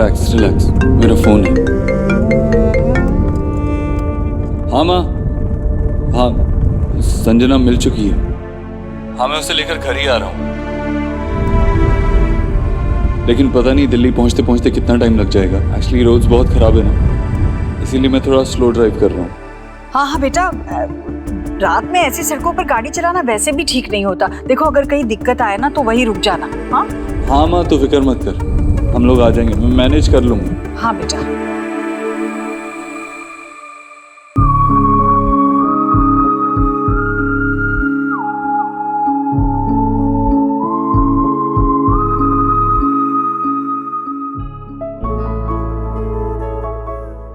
Relax relax, मेरा phone है। हाँ माँ, हाँ संजना मिल चुकी है। हाँ मैं उसे लेकर घर ही आ रहा हूँ, लेकिन पता नहीं दिल्ली पहुँचते पहुँचते कितना टाइम लग जाएगा। एक्चुअली रोड्स बहुत खराब है ना, इसीलिए मैं थोड़ा स्लो ड्राइव कर रहा हूँ। हाँ हाँ बेटा, रात में ऐसी सड़कों पर गाड़ी चलाना वैसे भी ठीक नहीं होता। देखो अगर कहीं दिक्कत आए ना तो वहीं रुक जाना। हाँ हाँ माँ, तो फिक्र मत कर, हम लोग आ जाएंगे, मैं मैनेज कर लूंगा। हाँ बेटा।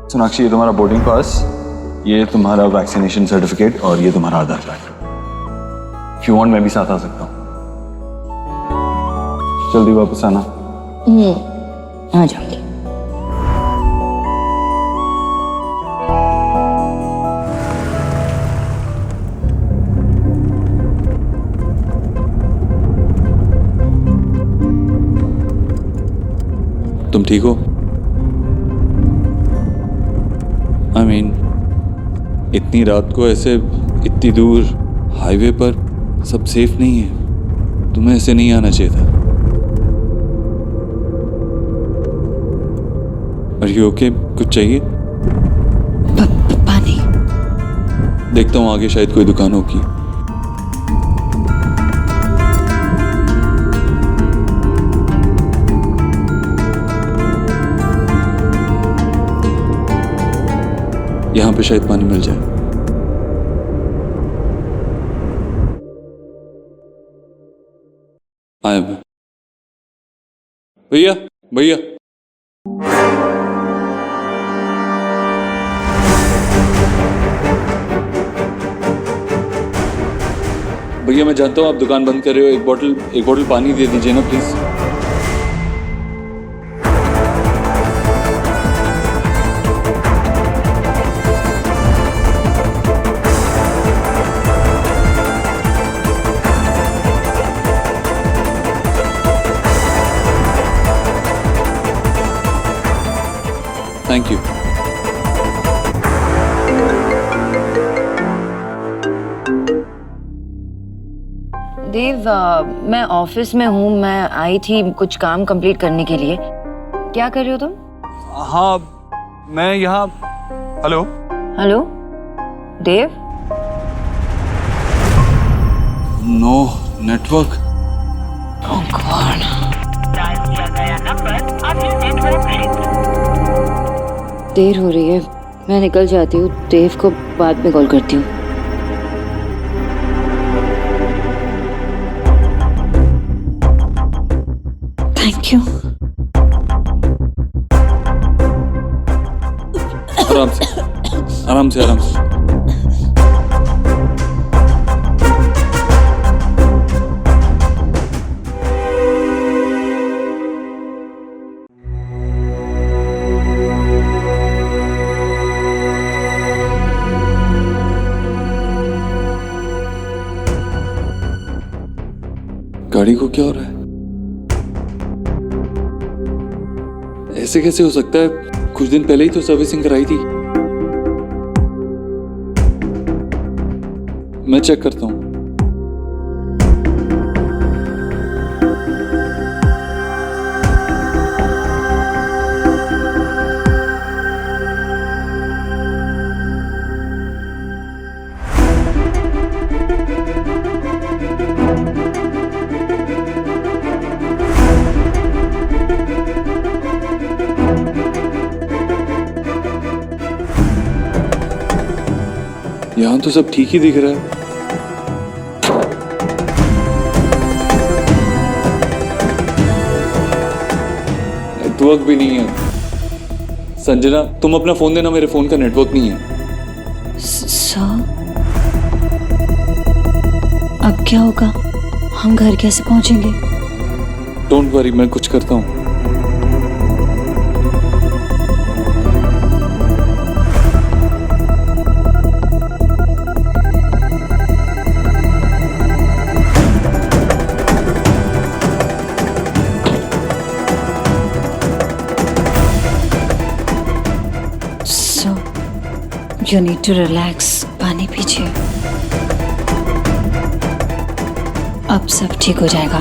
सोनाक्षी, ये तुम्हारा बोर्डिंग पास, ये तुम्हारा वैक्सीनेशन सर्टिफिकेट और ये तुम्हारा आधार कार्ड। इफ यू वांट मैं भी साथ आ सकता हूँ। जल्दी वापस आना। आ जाऊंगी। तुम ठीक हो? I mean, इतनी रात को ऐसे इतनी दूर हाईवे पर सब सेफ नहीं है, तुम्हें ऐसे नहीं आना चाहिए था। Are you okay? कुछ चाहिए? पानी। देखता हूँ आगे शायद कोई दुकान होगी। यहाँ पे शायद पानी मिल जाए। आया मैं। भैया भैया, भैया मैं जानता हूँ आप दुकान बंद कर रहे हो, एक बोतल पानी दे दीजिए ना प्लीज। Thank you. देव, मैं ऑफिस में हूँ। मैं आई थी कुछ काम कंप्लीट करने के लिए। क्या कर रहे हो तुम? हाँ मैं यहाँ। Hello hello Dev. No network. Oh god. देर हो रही है, मैं निकल जाती हूँ। देव को बाद में कॉल करती हूँ। Thank you. आराम से आराम से आराम से। गाड़ी को क्या हो रहा है? ऐसे कैसे हो सकता है? कुछ दिन पहले ही तो सर्विसिंग कराई थी। मैं चेक करता हूँ। यहाँ तो सब ठीक ही दिख रहा है। नेटवर्क भी नहीं है। संजना तुम अपना फोन देना, मेरे फोन का नेटवर्क नहीं है। सर अब क्या होगा? हम घर कैसे पहुंचेंगे? डोंट वरी, मैं कुछ करता हूँ। You need to relax. पानी पीजिए, अब सब ठीक हो जाएगा।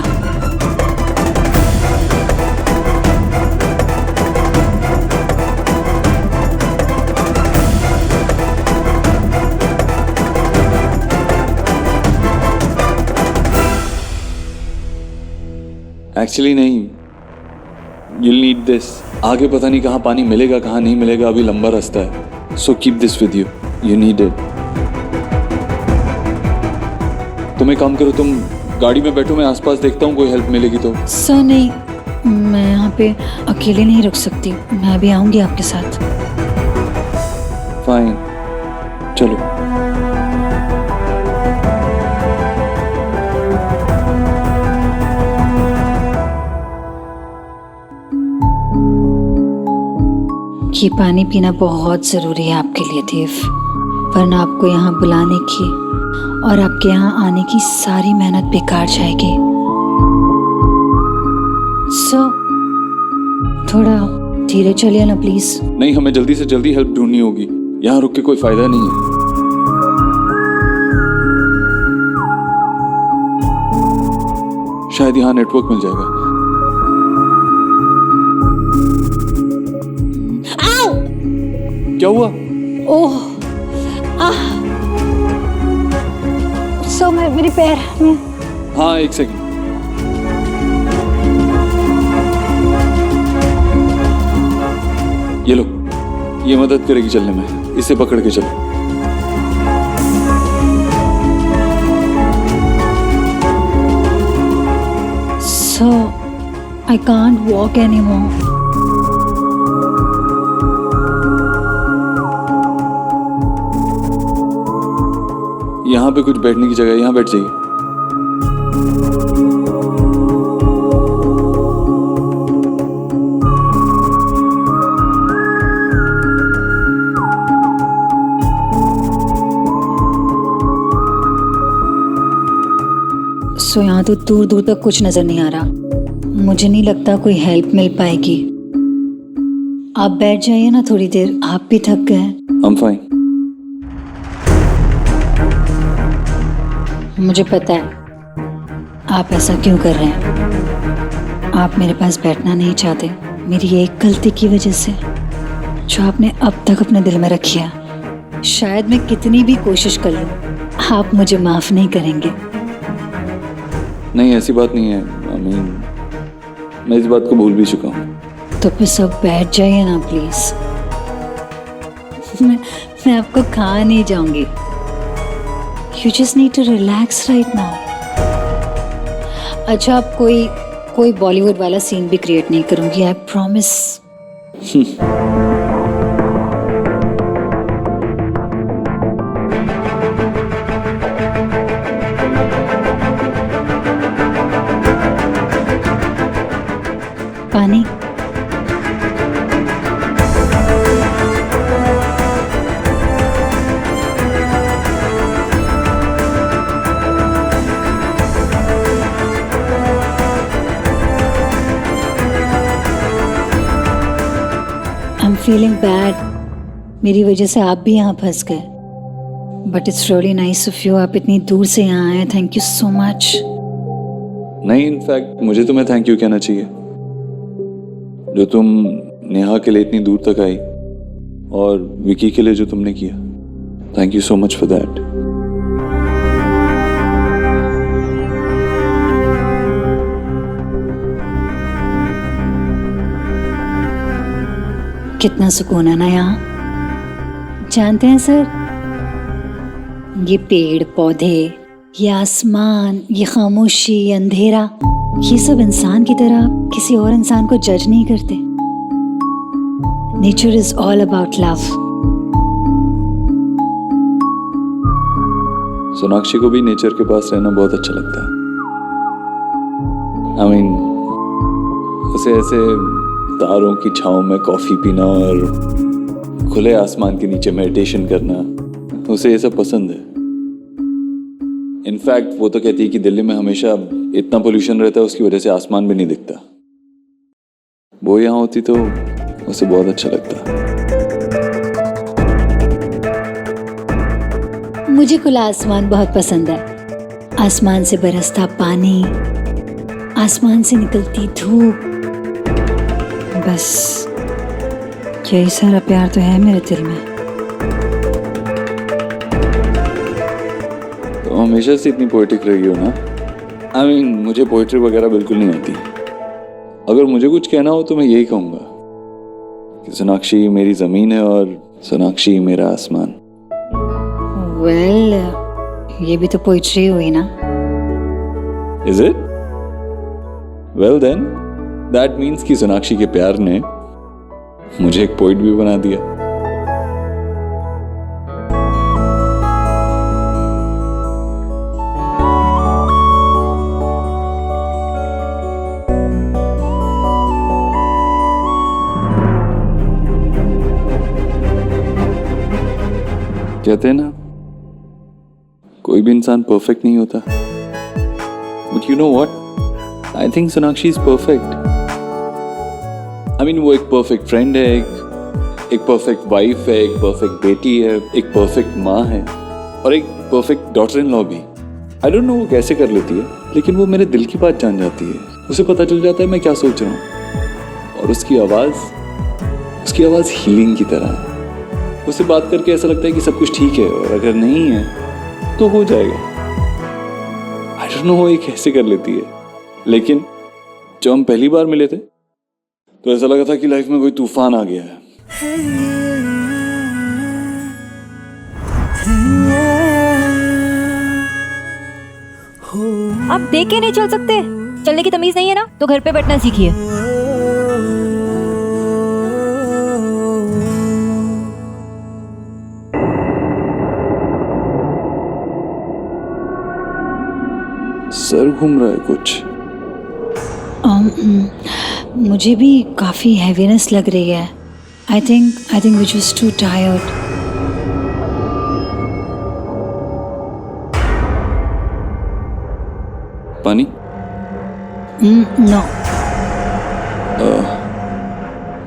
एक्चुअली नहीं, you'll need this. आगे पता नहीं कहाँ पानी मिलेगा कहाँ नहीं मिलेगा, अभी लंबा रास्ता है। So keep this with you. You need it. तुम एक काम करो, तुम गाड़ी में बैठो, मैं आसपास देखता हूँ कोई हेल्प मिलेगी तो। सर नहीं, मैं यहाँ पे अकेले नहीं रुक सकती, मैं भी आऊंगी आपके साथ। फाइन, चलो। ये पानी पीना बहुत ज़रूरी है आपके लिए देव, वरना आपको यहाँ बुलाने की और आपके यहाँ आने की सारी मेहनत बेकार जाएगी। सर थोड़ा धीरे चलिए ना प्लीज। नहीं, हमें जल्दी से जल्दी हेल्प ढूंढनी होगी, यहाँ रुक के कोई फायदा नहीं है। शायद यहाँ नेटवर्क मिल जाएगा। क्या हुआ? ओह सो मेरे पैर में। हाँ, एक सेकंड। ये लो, ये मदद करेगी चलने में, इसे पकड़ के चलो। सो आई कांट वॉक एनीमोर। यहाँ पे कुछ बैठने की जगह है, यहाँ बैठ जाइए। सो यहाँ तो दूर दूर तक कुछ नजर नहीं आ रहा, मुझे नहीं लगता कोई हेल्प मिल पाएगी। आप बैठ जाइए ना थोड़ी देर, आप भी थक गए। I'm fine. मुझे पता है आप ऐसा क्यों कर रहे हैं। आप मेरे पास बैठना नहीं चाहते मेरी एक गलती की वजह से, जो आपने अब तक अपने दिल में रखी है। शायद मैं कितनी भी कोशिश कर लूं, आप मुझे माफ नहीं करेंगे। नहीं, ऐसी बात नहीं है। मैं इस बात को भूल भी चुका हूँ। तो फिर सब बैठ जाइए ना प्लीज। मैं आपको खा नहीं जाऊंगी। You just need to relax right now. अच्छा, आप कोई बॉलीवुड वाला सीन भी क्रिएट नहीं करूंगी, आई प्रॉमिस। पानी। I'm feeling bad. मेरी वजह से आप भी यहाँ फंस गए। But it's really nice of you, आप इतनी दूर से यहाँ आए, थैंक यू सो मच। नहीं, इनफैक्ट मुझे तुम्हें थैंक यू कहना चाहिए, जो तुम नेहा के लिए इतनी दूर तक आई और विकी के लिए जो तुमने किया। Thank you so much for that. कितना सुकून है ना यहाँ। जानते हैं सर, ये पेड़ पौधे, ये आसमान, ये खामोशी, ये अंधेरा, ये सब इंसान की तरह किसी और इंसान को जज नहीं करते। Nature is all about love. Sonakshi को भी नेचर के पास रहना बहुत अच्छा लगता है। I mean, उसे ऐसे तारों की छांव में कॉफी पीना और खुले आसमान के नीचे मेडिटेशन करना, उसे ये सब पसंद है। इनफैक्ट वो तो कहती है कि दिल्ली में हमेशा इतना पोल्यूशन रहता है, उसकी वजह से आसमान भी नहीं दिखता। वो यहाँ होती तो उसे बहुत अच्छा लगता। मुझे खुला आसमान बहुत पसंद है। आसमान से बरसता पानी, आसमान से निकलती धूप, बस यही सारा प्यार तो है मेरे दिल में। तो हमेशा से इतनी पोएटिक रही हो ना। I mean, मुझे पोएट्री वगैरह बिल्कुल नहीं आती। अगर मुझे कुछ कहना हो तो मैं यही कहूँगा कि सोनाक्षी मेरी ज़मीन है और सोनाक्षी मेरा आसमान। वेल, ये भी तो पोइट्री हुई ना। Is it? Well then, that means कि सोनाक्षी के प्यार ने मुझे एक पोइट भी बना दिया। कहते हैं ना, कोई भी इंसान परफेक्ट नहीं होता, but you know what, I think Sonakshi is perfect. I mean, वो एक परफेक्ट फ्रेंड है, एक परफेक्ट वाइफ है, एक परफेक्ट बेटी है, एक परफेक्ट माँ है और एक परफेक्ट डॉटर इन लॉ भी। आई डोंट नो वो कैसे कर लेती है, लेकिन वो मेरे दिल की बात जान जाती है। उसे पता चल जाता है मैं क्या सोच रहा हूँ, और उसकी आवाज़ हीलिंग की तरह है। उससे बात करके ऐसा लगता है कि सब कुछ ठीक है, और अगर नहीं है तो हो जाएगा। आई डोंट नो वो ये कैसे कर लेती है, लेकिन जब हम पहली बार मिले थे तो ऐसा लगा था कि लाइफ में कोई तूफान आ गया है। आप देख के नहीं चल सकते? चलने की तमीज नहीं है ना, तो घर पे बैठना सीखिए। सर घूम रहा है कुछ। मुझे भी काफ़ी हैवीनेस लग रही है। I think we just too tired. पानी? नो।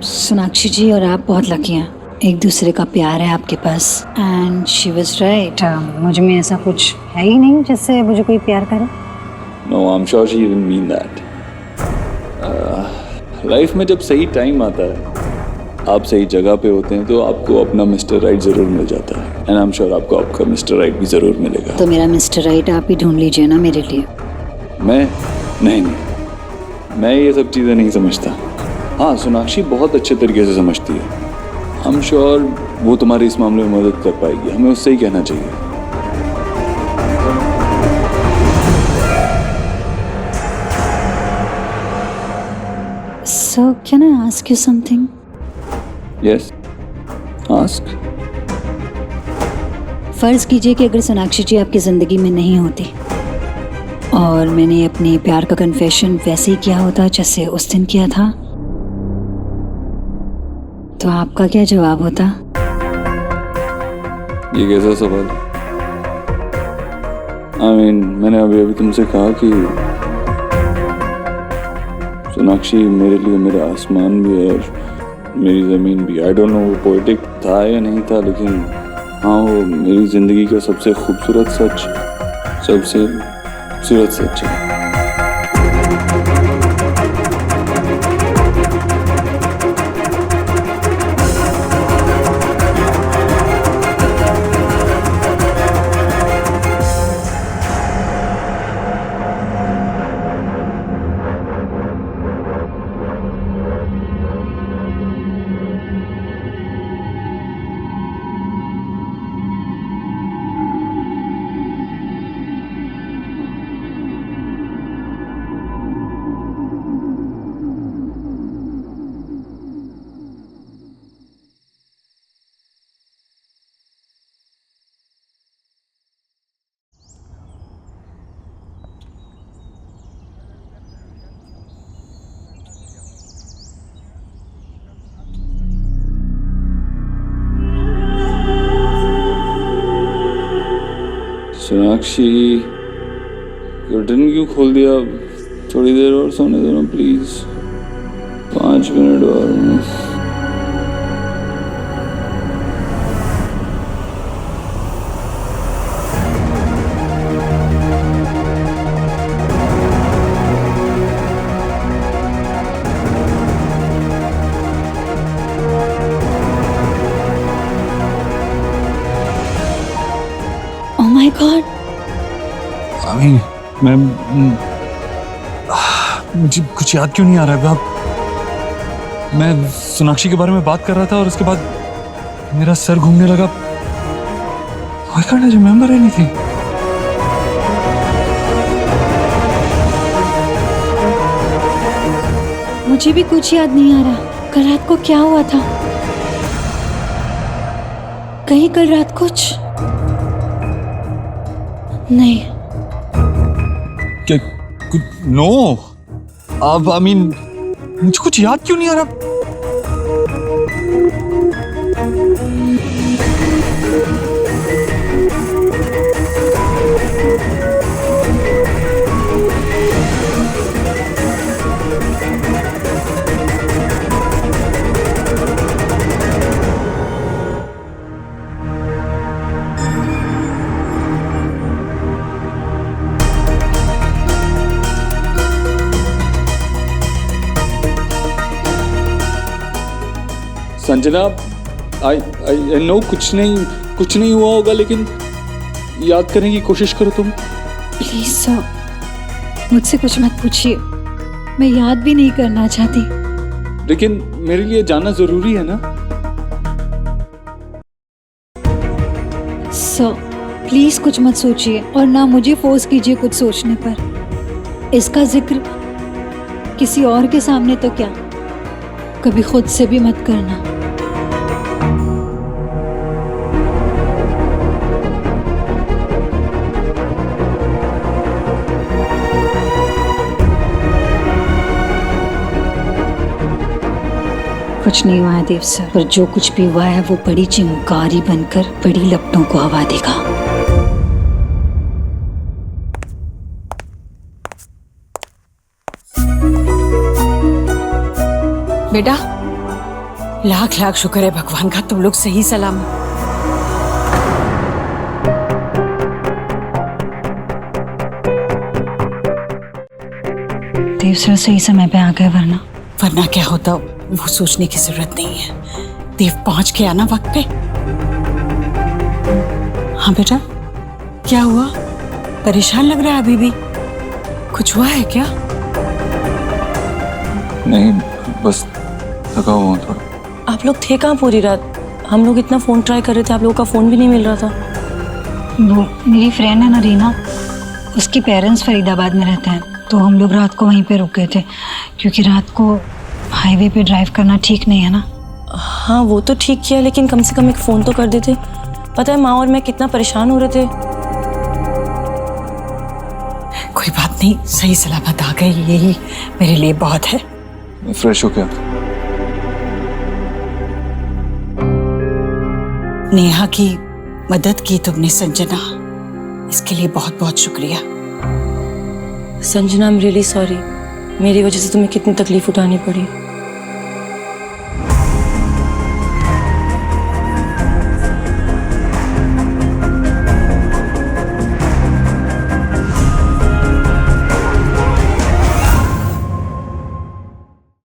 सोनाक्षी जी और आप बहुत लकी हैं, एक दूसरे का प्यार है आपके पास। एंड शी वाज राइट, मुझ में ऐसा कुछ है ही नहीं जिससे मुझे कोई प्यार करे। No, I'm sure she didn't mean that. Life में जब सही टाइम आता है, आप सही जगह पे होते हैं, तो आपको अपना मिस्टर राइट ज़रूर मिल जाता है। एंड आई एम श्योर आपको आपका मिस्टर राइट भी ज़रूर मिलेगा। तो मेरा मिस्टर राइट आप ही ढूंढ लीजिए ना मेरे लिए। मैं ये सब चीज़ें नहीं समझता। हाँ, सोनाक्षी बहुत अच्छे तरीके से समझती है। आई एम श्योर वो तुम्हारी इस मामले में मदद कर पाएगी। हमें उससे ही कहना चाहिए। So can I ask you something? Yes, ask. फर्ज कीजिए कि अगर सोनाक्षी जी आपकी ज़िंदगी में नहीं होती और मैंने अपने प्यार का कन्फेशन वैसे ही किया होता जैसे उस दिन किया था, तो आपका क्या जवाब होता? ये कैसा सवाल? I mean, मैंने अभी तुमसे कहा कि सोनाक्षी मेरे लिए मेरा आसमान भी है और मेरी ज़मीन भी। आई डोंट नो वो पोएटिक था या नहीं था, लेकिन हाँ, वो मेरी ज़िंदगी का सबसे खूबसूरत सच है। सोनाक्षी, कर्टन क्यों खोल दिया? थोड़ी देर और सोने दो ना प्लीज, 5 मिनट और। आई मैं मुझे कुछ याद क्यों नहीं आ रहा है। मैं सोनाक्षी के बारे में बात कर रहा था और उसके बाद मेरा सर घूमने लगा। Why can't I remember anything? मुझे भी कुछ याद नहीं आ रहा। कल रात को क्या हुआ था? कहीं कल रात कुछ नहीं। क्या नो अब आई मीन मुझे कुछ याद क्यों नहीं आ रहा। संजना आई नो कुछ नहीं हुआ होगा, लेकिन याद करने की कोशिश करो तुम। प्लीज सर, मुझसे कुछ मत पूछिए। मैं याद भी नहीं करना चाहती। लेकिन मेरे लिए जाना जरूरी है ना। सर प्लीज कुछ मत सोचिए और ना मुझे फोर्स कीजिए कुछ सोचने पर। इसका जिक्र किसी और के सामने तो क्या, कभी खुद से भी मत करना। कुछ नहीं हुआ है देव सर, पर जो कुछ भी हुआ है वो बड़ी चिंगारी बनकर बड़ी लपटों को हवा देगा। बेटा लाख लाख शुक्र है भगवान का, तुम लोग सही सलामत। देव सर सही समय पे आ गए, वरना क्या होता वो सोचने की जरूरत नहीं है। देव पहुंच के आना वक्त पे। हाँ बेटा क्या हुआ, परेशान लग रहा है अभी भी? कुछ हुआ है क्या? नहीं बस थका हुआ हूं थोड़ा। आप लोग थे कहाँ पूरी रात? हम लोग इतना फोन ट्राई कर रहे थे, आप लोगों का फोन भी नहीं मिल रहा था। वो मेरी फ्रेंड है ना रीना, उसके पेरेंट्स फरीदाबाद में रहते हैं, तो हम लोग रात को वहीं पे रुके थे, क्योंकि रात को हाईवे पे ड्राइव करना ठीक नहीं है ना। हाँ वो तो ठीक किया, लेकिन कम से कम एक फ़ोन तो कर देते। पता है माँ और मैं कितना परेशान हो रहे थे। कोई बात नहीं, सही सलामत आ गए, यही मेरे लिए बहुत है। फ्रेश हो क्या? नेहा की मदद की तुमने संजना, इसके लिए बहुत बहुत शुक्रिया। Sanjana I am really sorry, मेरी वजह से तुम्हें कितनी तकलीफ उठानी पड़ी।